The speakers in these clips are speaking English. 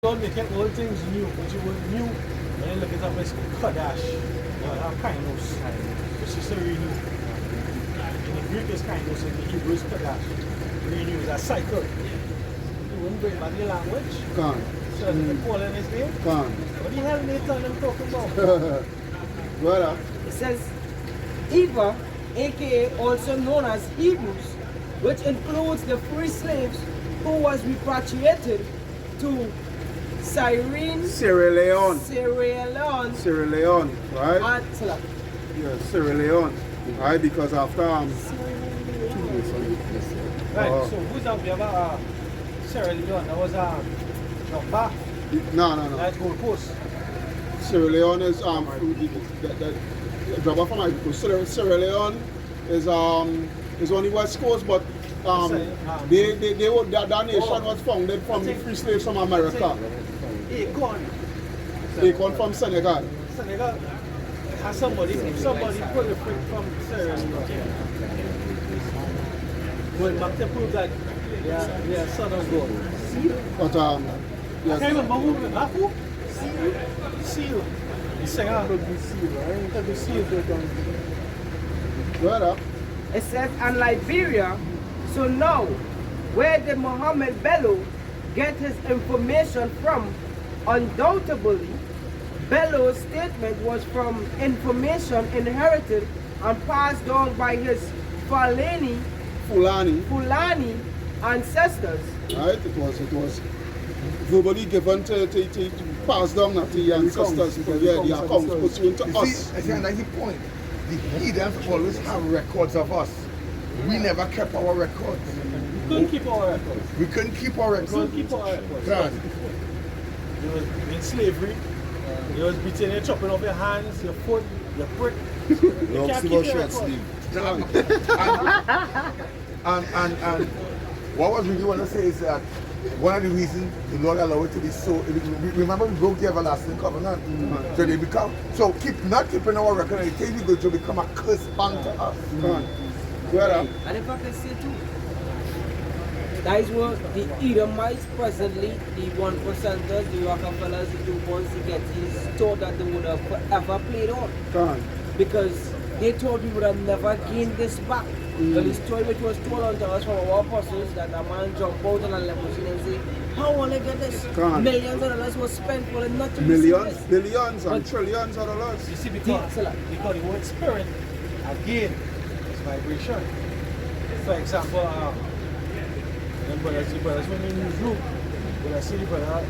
Don't make all things new, but you were new when you look at a place called Kadash. You have Kainos, which is a renew. In the Greek is Kainos, in the Hebrew is Kadash. Renew is a cycle. You wouldn't bring back the language. Can't. So the Paul in his name. Can't. What the hell Nathan them talking about? Brother. It says Eva, aka also known as Hebrews, which includes the free slaves who was repatriated to Cyrene, Sierra Leone. Sierra Leone, Right? Atla. Yeah, Sierra Leone. Right? Because after Right, so who's up there about Sierra Leone? That was Jamba. no. That's Gold Coast. Sierra Leone is drop off from my people. Sierra Leone is on the west coast, but that nation was founded from the free slaves from America. Acorn from Senegal. Senegal has somebody pull the freak from Sierra Leone. Going back to prove that they are son of God. But I yes. can't remember who? Seal. The singer. Could be Seal. Brother. It says, and Liberia. So now, where did Mohammed Bello get his information from? Undoubtedly, Bello's statement was from information inherited and passed down by his Fulani ancestors. Right? It was verbally given to pass down to the ancestors. The accounts pursuant to us. I see, and that's the point. The heathens always have records of us. We never kept our records. We couldn't keep our records. We couldn't keep our records. We couldn't keep our records. Can't. You was in slavery. You was beating you, chopping off your hands, your foot, your prick. You can't keep your records. And what was really want to say is that one of the reasons the Lord allowed it to be so, remember we broke the everlasting covenant. So they become, so not keeping our record, and it takes you to become a curse unto us. And if I can say too, that is what the Edomites presently, the 1%ers, the Rockefellers, the DuPonts, the Gettys, thought that they would have forever played on. Because they thought we would have never gained this back. But the story which was told unto us from our apostles that a man jumped out on a limousine and say, how will I get this? Millions of dollars was spent for it not to Millions, this. billions, and trillions of dollars. You see, because the word spirit, again, is vibration. For example, when we use group, when I see the brother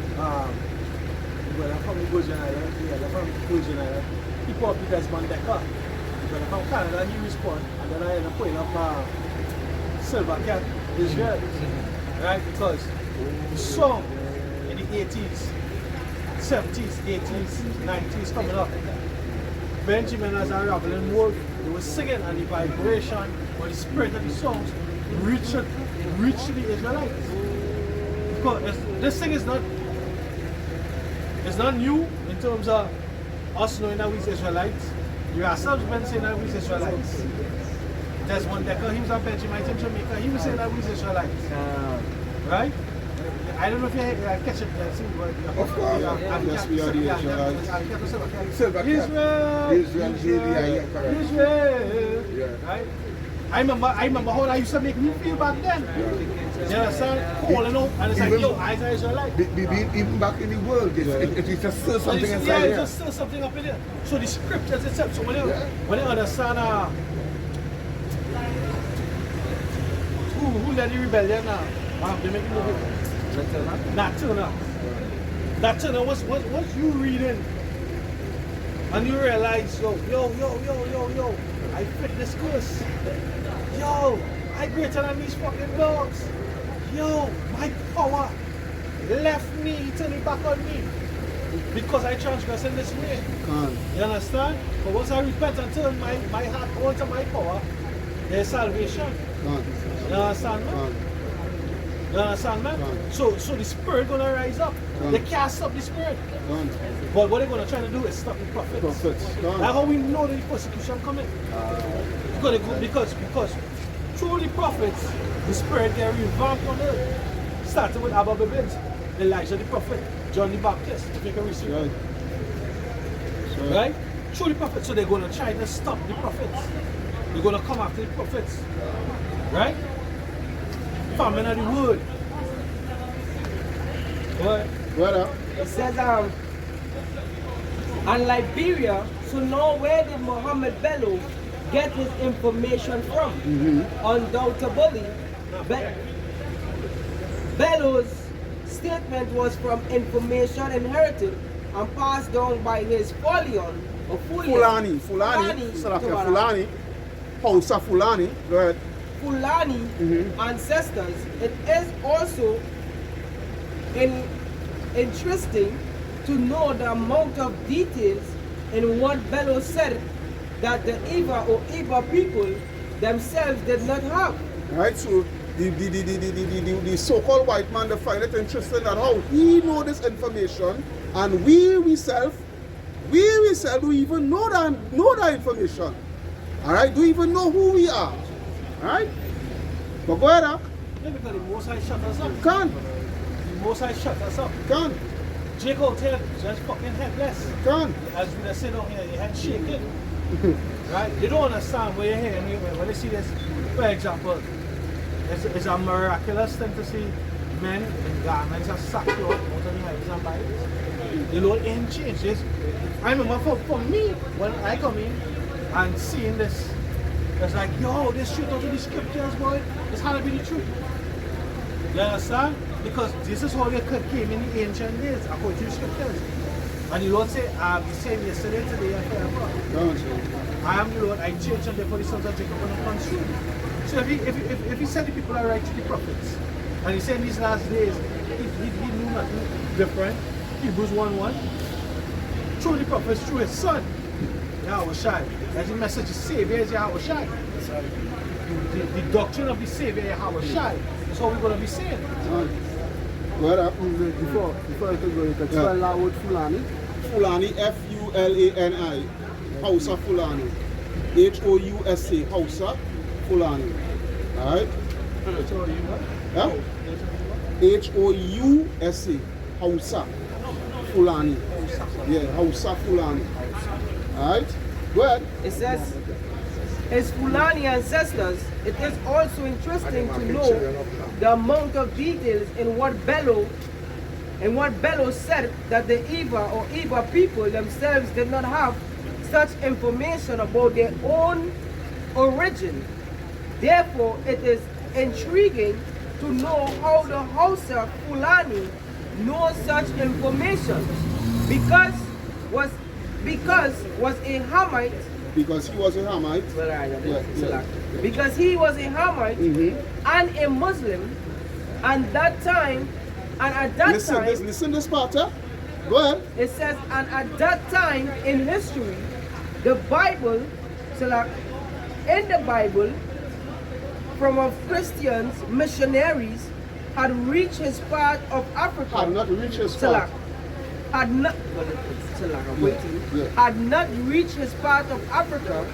from the Gojin Island, the from Gojin Island, he put up the Desmond Decker. When from Canada, he respond, and then I end up putting up Silver Cat, Israel. Right? Because the song in the 80s, 70s, 80s, 90s coming up, Benjamin as a Raveling Wolf, they were singing, and the vibration or the spirit of the songs reached the Israelites. Because this thing is not new in terms of us knowing that we're Israelites. You ourselves been saying that we're Israelites. There's one Decker, he was a Benjamite in Jamaica, he was saying that we're Israelites. Right? I don't know if you catch it there, Of course. Yes, we are the Israelites. Israel. Right? I remember how that used to make me feel back then. You understand? Calling out, and it's like, yo, eyes are Israelite. Even back in the world, it's just still something inside there. there. Yeah, it's just still something up in there. So the scriptures itself, so when you understand who led the rebellion now? They make it look Nat Turner. Nat Turner, what's you reading? And you realize, yo, I fit this curse. Yo, I greater than these fucking dogs. Yo, my power left me, turning back on me. Because I transgress in this way. You understand? But once I repent and turn my heart onto my power, there's salvation. You understand, man? You understand, man? So the spirit gonna rise up. They can't stop the spirit. But what they're gonna try to do is stop the prophets. That's how we know the persecution coming. Because through the prophets, the spirit get revamped on earth. Starting with Abba Bibbins. Elijah the prophet, John the Baptist, if you can receive it. Right? Through the prophets. So they're going to try to stop the prophets. They're going to come after the prophets. Right? Famine of the word. What? It says, and Liberia, so now where did Mohammed Bello get his information from? Undoubtedly, Bello's statement was from information inherited and passed down by his Fulani. Hausa Fulani. Go ahead. Fulani ancestors. It is also interesting to know the amount of details in what Bello said that the Iba people themselves did not have. Right, so the so-called white man, they find it interesting that how he know this information and we don't even know that information. Alright, don't even know who we are. Alright? But go ahead, Yeah, because the Most High shut us up. Can. The Most High shut us up. Can. Jacob tell just fucking headless. Can. As we sit down here, your head shaking. Right? They don't understand what you're hearing when they see this. For example, it's a miraculous thing to see men in garments of sackcloth out of the highways and byways. The Lord ain't changed this. I remember for me, when I come in and seeing this, it's like, yo, this straight out of the scriptures, boy. It's how to be the truth. You understand? Because this is how they came in the ancient days, according to the scriptures. And the Lord said, I am the same yesterday, today, and forever. I am the Lord, I change and therefore the sons of Jacob will not consume. So if he said the people are right to the prophets, and he said in these last days, he knew nothing different. Hebrews 1:1. Through the prophets, through his son, Yahweh Shai. That's the message of Savior is Yahweh Shai. The doctrine of the Savior Yahweh Shai. That's what we're going to be saying. What up? Before I can go, you can spell that word Fulani. Fulani, Fulani. Hausa Fulani. Housa Hausa Fulani. Alright? Yeah? Housa Hausa Fulani. Yeah, Hausa Fulani. Alright? Go ahead. It says, his Fulani ancestors, it is also interesting to know the amount of details in what Bello said that the Iba people themselves did not have such information about their own origin. Therefore, it is intriguing to know how the Hausa Fulani knows such information because was a Hamite. Because he was a Hamite. Because he was a Hamite and a Muslim, and at that time. Listen this part, huh? Go ahead. It says, and at that time in history, the Bible, in the Bible, from of Christians, missionaries, had reached his part of Africa. Had not reached his part. Had not reached his part of Africa.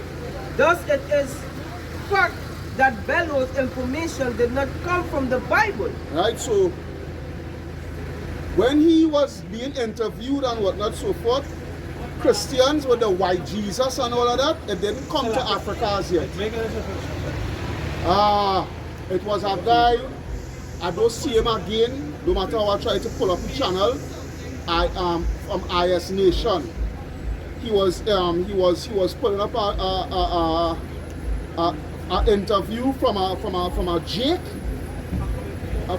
Thus it is fact that Bello's information did not come from the Bible. Right, so when he was being interviewed and whatnot so forth, Christians with the white Jesus and all of that, it didn't come to Africa as yet. It was a guy, I don't see him again, no matter how I try to pull up the channel. I am from IS Nation. He was pulling up a interview from a Jake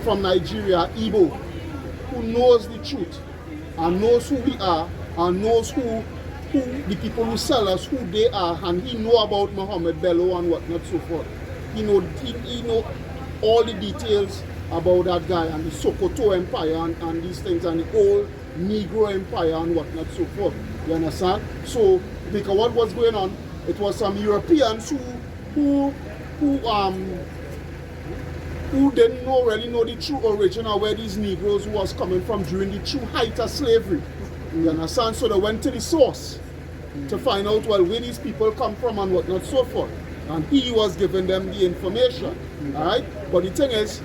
from Nigeria, Igbo, who knows the truth and knows who we are and knows who the people who sell us, who they are, and he know about Mohammed Bello and whatnot so forth. He know all the details about that guy and the Sokoto Empire and these things and the old Negro Empire and whatnot so forth. You understand? So because what was going on, it was some Europeans who didn't really know the true origin of where these Negroes was coming from during the true height of slavery. You understand? So they went to the source to find out, well, where these people come from and whatnot so forth. And he was giving them the information. Alright? But the thing is,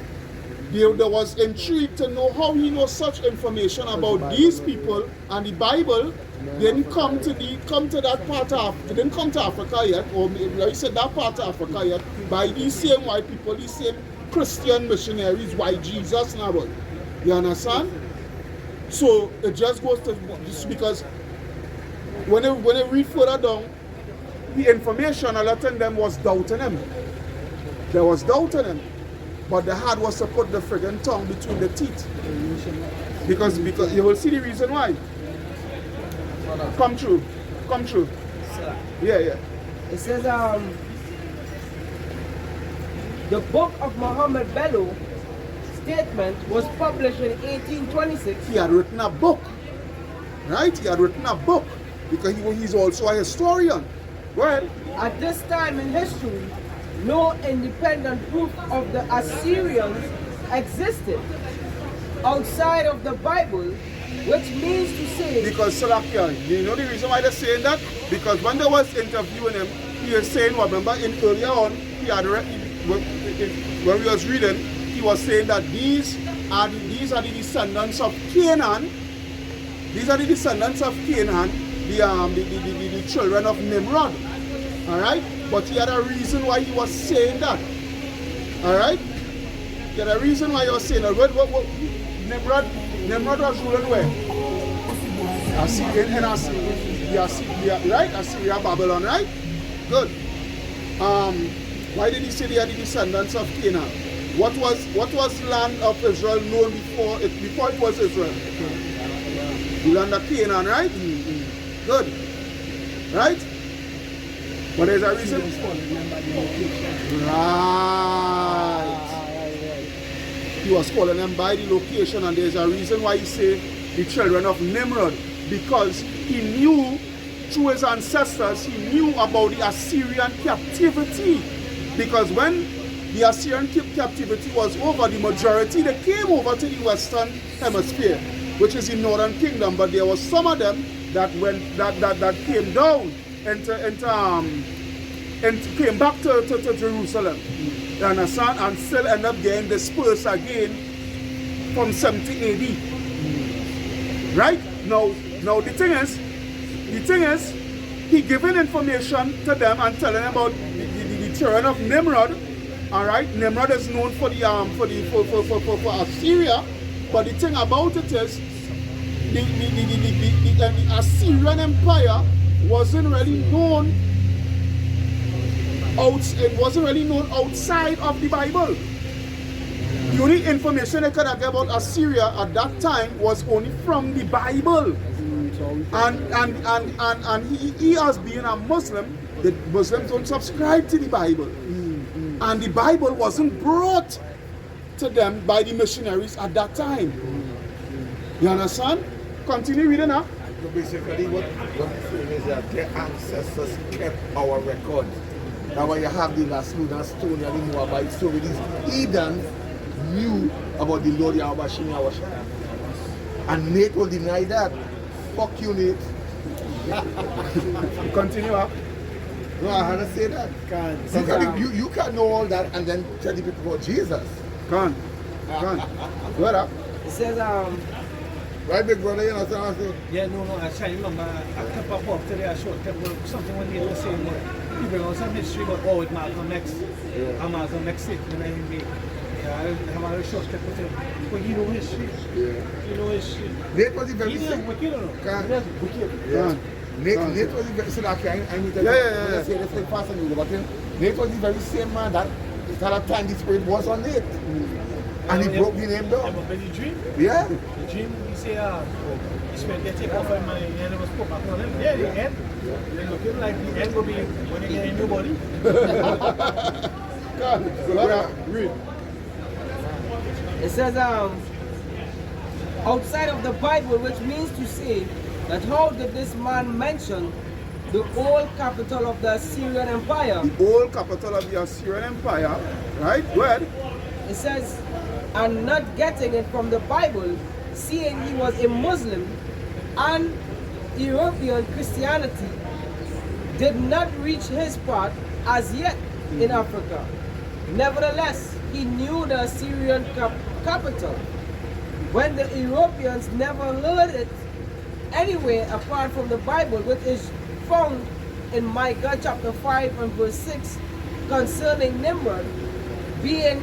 there was intrigue to know how he knows such information about these people, and the Bible didn't come to that part of, it didn't come to Africa yet, or like I said, that part of Africa yet, by these same white people, these same Christian missionaries, white Jesus now. You understand? So it just goes to just because when I read further down, the information a lot of them was doubting him. There was doubt in him. But the hard was to put the friggin' tongue between the teeth. Because you will see the reason why. Come true. Sir. Yeah. It says the book of Muhammad Bello statement was published in 1826. He had written a book. Right? He had written a book. Because he's also a historian. Well, at this time in history, no independent proof of the Assyrians existed outside of the Bible, which means to say... because Salakia, you know the reason why they're saying that? Because when they was interviewing him, he was saying, remember, earlier on, he had when we was reading, he was saying that these are the descendants of Canaan. These are the descendants of Canaan, the children of Nimrod. Alright? But he had a reason why he was saying that. Alright? He had a reason why he was saying that. What Nimrod was ruling where? Assyria, right? Assyria, Babylon, right? Good. Why did he say they are the descendants of Canaan? What was land of Israel known before it was Israel? The land of Canaan, right? Good. Right? But there's a reason. Right. He was calling them by the location, and there's a reason why he said the children of Nimrod, because he knew through his ancestors, he knew about the Assyrian captivity. Because when the Assyrian captivity was over, the majority they came over to the Western Hemisphere, which is the Northern Kingdom. But there was some of them that came down and came back to Jerusalem. You understand? And still end up getting dispersed again from 70 AD. Right? Now the thing is, he giving information to them and telling them about the children of Nimrod. Alright? Nimrod is known for for Assyria, but the thing about it is the Assyrian Empire wasn't really known outside of the Bible. The only information they could have about Assyria at that time was only from the Bible. And he as being a Muslim, the Muslims don't subscribe to the Bible. And the Bible wasn't brought to them by the missionaries at that time. You understand? Continue reading now. So basically what I'm saying is that their ancestors kept our record. Now when you have the Laslu and Stone and the Moabite story, these heathens knew about the Lord Yahweh Shem Yahweh. And Nate will deny that. Fuck you, Nate. Continue up. No, I had to say that. You can't know all that and then tell the people about Jesus. Go on. What up? It says, Right, big brother, you know what I'm saying? Yeah, no, I try to remember. I kept up today, I showed something when they were saying that people know some history about, oh, it's Malcolm X. Yeah. I'm Malcolm X sick when I made. I have a short clip with him. But you know history. Yeah. You know history. Nate was very He sick. didn't wicked or no? Can't. Yeah. Nate was the very sick. I'm Yeah. I say this thing fast and you go, but Nate was the very same man that at that time the spirit was on Nate. And he broke the name down. But the dream? Yeah. The dream, he say, he spent they take off him and it was put back on him. Yeah, the end. It looking like the end will be when they get a new body. Read. it says, outside of the Bible, which means to say that how did this man mention the old capital of the Assyrian Empire? The old capital of the Assyrian Empire, right? Well, It says, and not getting it from the Bible, seeing he was a Muslim and European Christianity did not reach his part as yet in Africa. Nevertheless, he knew the Assyrian capital. When the Europeans never heard it anywhere apart from the Bible, which is found in Micah chapter 5 and verse 6 concerning Nimrod being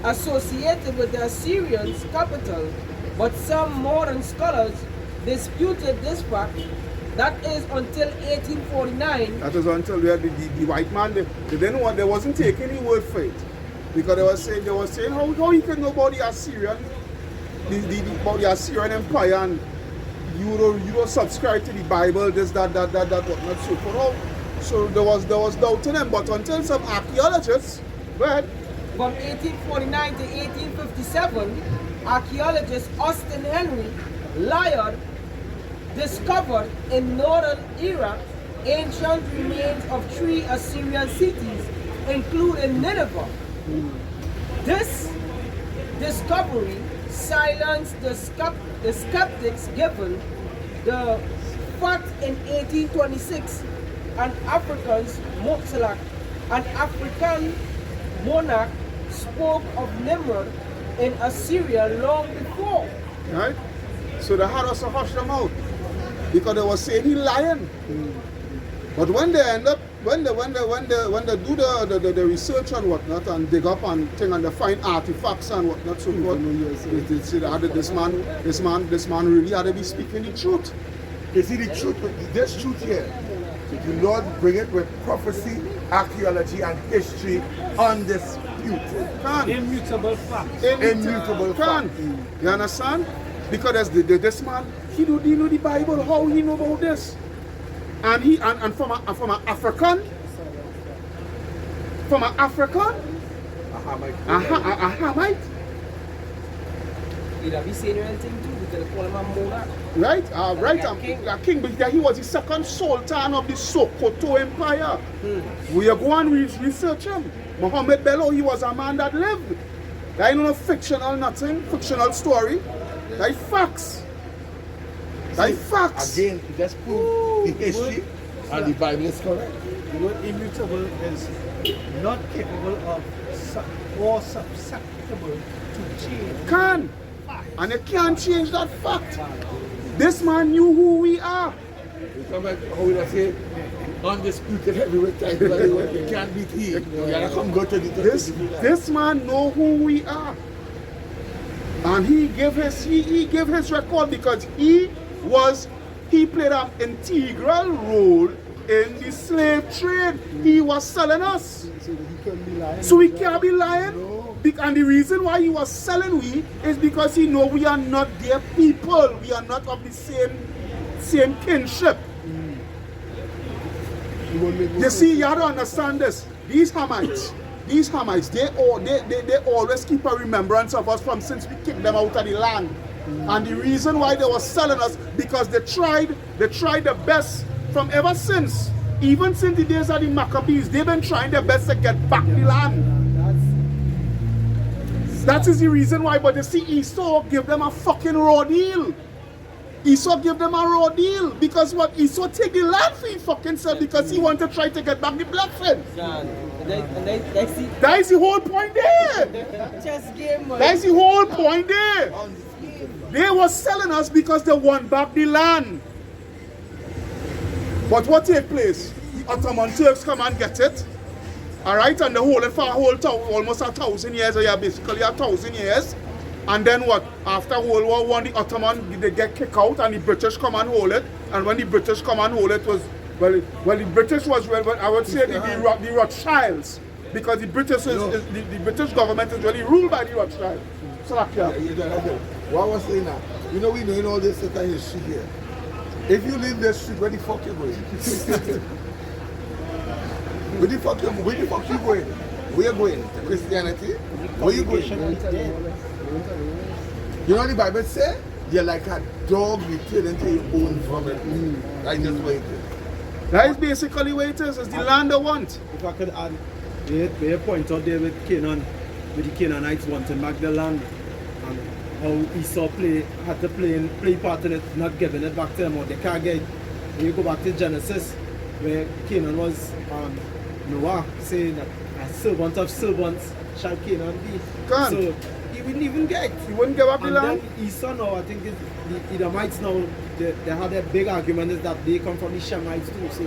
associated with the Assyrians' capital, but some modern scholars disputed this fact. That is until 1849. That is until we had the white man. They didn't want. They wasn't taking any word for it because they were saying how you can know about the Assyrian, about the Assyrian Empire, and you don't subscribe to the Bible, this that whatnot, so forth. So there was doubt in them. But until some archaeologists, well, from 1849 to 1857, archaeologist Austin Henry Layard discovered in northern Iraq ancient remains of 3 Assyrian cities, including Nineveh. This discovery silenced the skeptics given the fact in 1826 an African monarch spoke of Nimrod in Assyria long before. Right? So they had us to hush them out because they were saying he lying. But when they end up, when they do the research and whatnot and dig up and thing and they find artifacts and whatnot, so forth, they say that this man really had to be speaking the truth. You see the truth, this truth here, the Lord bring it with prophecy, archaeology, and history undisputed. Immutable fact. Immutable fact. You understand? Because this man, he know the Bible. How he know about this? And he and from an African, a Hamite. He'd have been saying anything too. We could call him a monarch. Right, a king, but he was the second sultan of the Sokoto Empire. We are going to research him. Mohammed Bello, he was a man that lived. That ain't no fictional nothing, fictional story. That facts. That facts. Again, just prove the history and the Bible is correct. The word immutable is not capable of or susceptible to change. And you can't change that fact. This man knew who we are. You come back, how will I say, undisputed heavyweight title, you can't beat him. You gotta come go to the This man know who we are. And he gave his record because he played an integral role in the slave trade. He was selling us. So he can't be lying. And the reason why he was selling we is because he know we are not their people. We are not of the same kinship. You see, you have to understand this. These Hamites, they always keep a remembrance of us from since we kicked them out of the land. And the reason why they were selling us, because they tried the best from ever since. Even since the days of the Maccabees, they've been trying their best to get back the land. That is the reason why. But you see, Esau give them a fucking raw deal. Esau give them a raw deal. Because what? Esau take the land for his fucking self because he want to try to get back the blessing. That is the whole point there. Chess game, man. That is the whole point there. They were selling us because they want back the land. But what take place? The Ottoman Turks come and get it. Alright, and they hold it for almost 1,000 years, or yeah, basically 1,000 years. And then what? After World War I, the Ottoman, they get kicked out and the British come and hold it. And when the British come and hold it was, the British was, I would say the Rothschilds. Because the British the British government is really ruled by the Rothschilds. So like that. What I was saying now, we know all this stuff in history here. If you leave this street, where the fuck you going? Where the fuck you going? Where you going? Christianity? Where you going? You know what the Bible say? You're like a dog returning to your own vomit. I just wait. That is basically what it is. It's the land they want. If I could add, they point out there with Canaan, with the Canaanites wanting back their land, and how Esau had to play part in it, not giving it back to them, or they can't get it. When you go back to Genesis, where Canaan was Noah saying that a servant of servants shall Canaan be. Can't. So he wouldn't even get. He wouldn't give up the And land. then Esau now, I think the Edomites now, they had a big argument is that they come from the Shemites too. So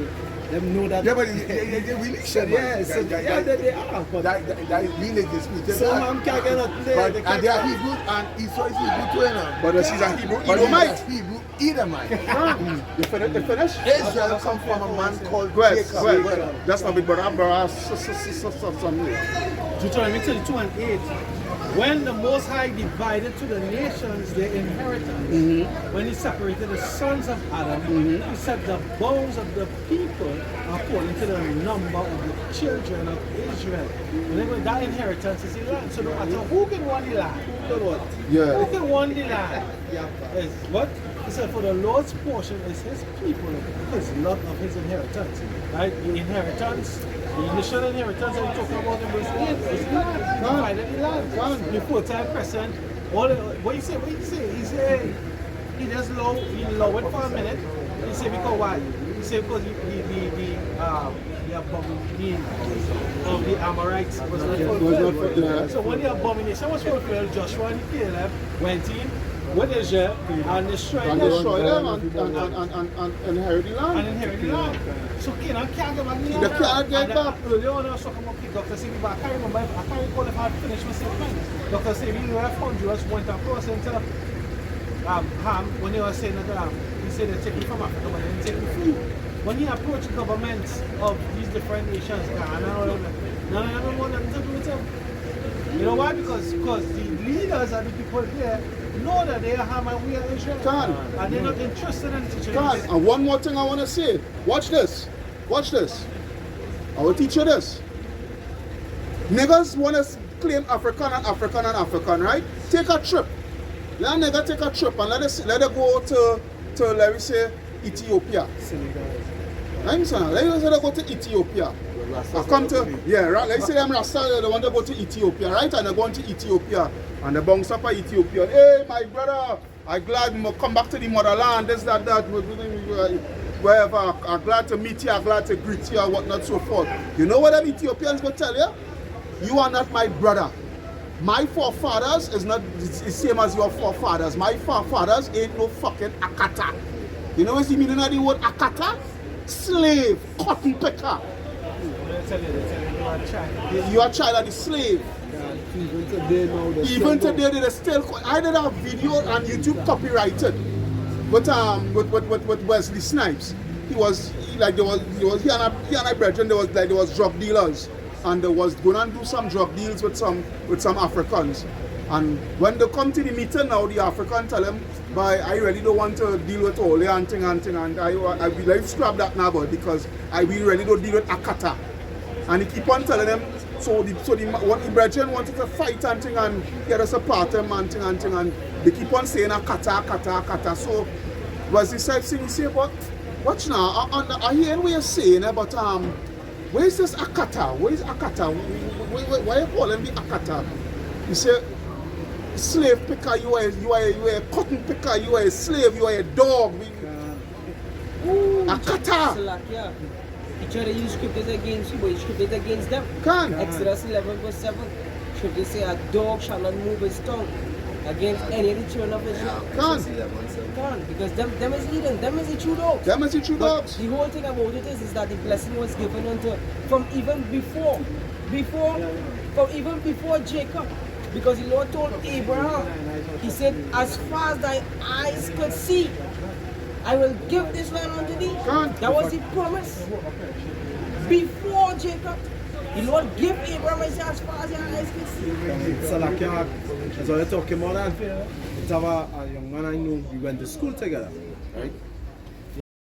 them know that. Yeah, but they really So, yeah, so, yeah, they are. But that is really disputed. some man can't get nothing there. But, They and can't they are get- Hebrew, and Esau is Hebrew too, you know. But she's a Hebrew But Edomite. he's a Hebrew Edomite. You finish? Israel come from a man called Go ahead, Jacob. go ahead. That's not big brother, Deuteronomy 32 and 8. When the Most High divided to the nations their inheritance, when he separated the sons of Adam, he set the bounds of the people according to the number of the children of Israel. Remember, that inheritance is the land. So no matter who can want the land, who can what? Yeah. Who can want the land? Is what? He said, for the Lord's portion is his people, his lot of his inheritance. Right? The inheritance, the initial inheritance that we're talking about in verse 8 is the land. He divided the land. The full-time present. What you say? He just low it for a minute. He say because why? He say because the Amorites was not fulfilled. So when the abomination was fulfilled, Joshua and Caleb went in with Israel and destroyed And them. destroy them and inherit the land. And inherit the land. So Canaan can't get back the land. They can't get And back. earlier on, I was talking about Dr. Sebi, but I can't remember, I can't recall if I finished my statement. Dr. Sebi, you have Honduras went across into Ham when they were saying that he said they're taking from Africa, but they didn't take the free. When he approached governments of these different nations, Ghana, none of them want nothing to do with him. You know why? Because the leaders and the people there know that they are Ham and we are Israel. Can. And they're not interested in teaching Can. this. And one more thing I want to say. Watch this. Watch this. I will teach you this. Niggas want to claim African, right? Take a trip. Let a nigga take a trip and let it go to let me say Ethiopia. Let me say, let it go to Ethiopia. I come to, yeah, right, let's say them Rasta, they want to go to Ethiopia, right? And they're going to Ethiopia. And they bounce up at Ethiopia. Hey, my brother, I'm glad you come back to the motherland, this, that, wherever. I'm glad to meet you, I'm glad to greet you, and whatnot, so forth. You know what them Ethiopians will tell you? You are not my brother. My forefathers is not the same as your forefathers. My forefathers ain't no fucking Akata. You know what's the meaning of the word Akata? Slave, cotton picker. You are a child of the slave. Even today now, they Even today, they still. I did a video on YouTube copyrighted with Wesley Snipes. He and I brethren. There was drug dealers, and they was going to do some drug deals with some Africans. And when they come to the meeting now, the African tell them, "But I really don't want to deal with all the and I will like scrap that now, because I really don't deal with Akata." And he keep on telling them. So the brethren wanted to fight and get us a part of them and they keep on saying Akata. So was the side thing he say, but watch now, I hear what you're saying, but where is this Akata? Where is Akata? Why you call him the Akata? He said, slave picker, you are a cotton picker, you are a slave, you are a dog. Akata. He tried to use scriptures against you, but scriptures against them. Can. Exodus 11 verse 7. Scriptures say a dog shall not move his tongue against any of the children of Israel. Can. Because them is Eden. Them is the true dogs. Them is the true But dogs. the whole thing about it is that the blessing was given unto from even before Jacob. Because the Lord told Abraham, he said, as far as thy eyes could see, I will give this land unto thee. That was the promise. Before Jacob, the Lord gave Abraham as far as your eyes could see. So like that's what you're talking about. It's a young man I know, we went to school together, right?